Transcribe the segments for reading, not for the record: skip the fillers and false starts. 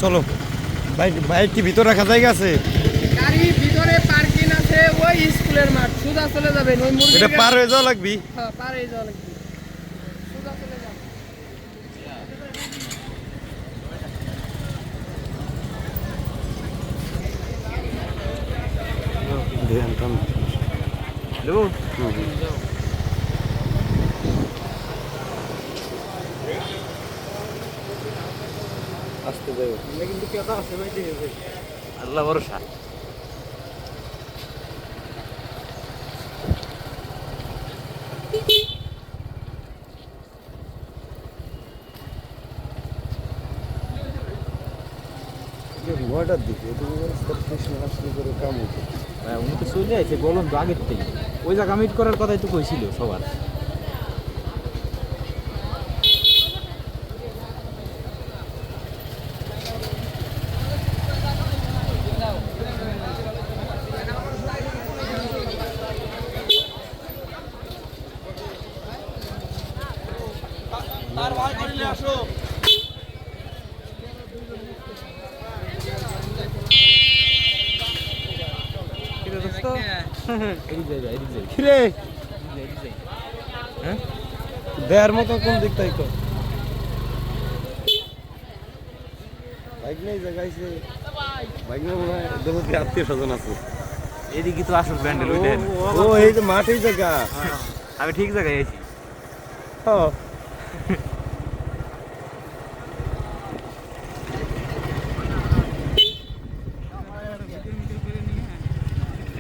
চলো বাইক কি ভিতরে রাখা জায়গা আছে? গাড়ির ভিতরে পার্কিং আছে, ওই স্কুলের মাঠ সোজা চলে যাবেন ওই মুরগি এটা পার হয়ে যাওয়া লাগবে। হ্যাঁ পার হয়ে যাওয়া লাগবে, সোজা চলে যাবেন। আসতে যাই কিন্তু কেতা আছে ভাই, আল্লাহ ভরসা। নয়টার দিকে আসলে করে কাম হতো। উনি তো চলে আছে বলুন তো আগের থেকে, ওই জায়গা মিট করার কথাই তো কইছিল সবার। দেয়ার মতো কোন দিক তাই তো বাইক নেই জায়গাইছে, বাইক নেই মনে হয় দেবতি আত্মীয় স্বজন আছে। এদিকে তো আসল ব্যান্ডেল ওই দেন। ও এই যে মাঠেই জায়গা, আমি ঠিক জায়গায় আছি।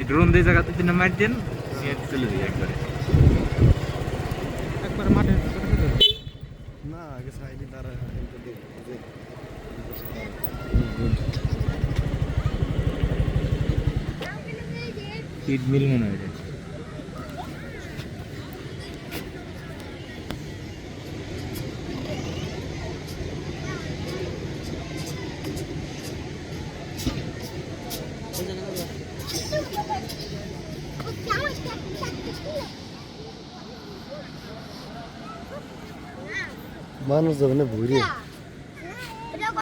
ড্রোন দিয়ে জায়গাতে তিনটা মার দেন, চলে যাই একবারে মাঠে না আগে সাইডে দাঁড়া সিট মিল মনে হয়। মানুষ যাবে না ঘুরে।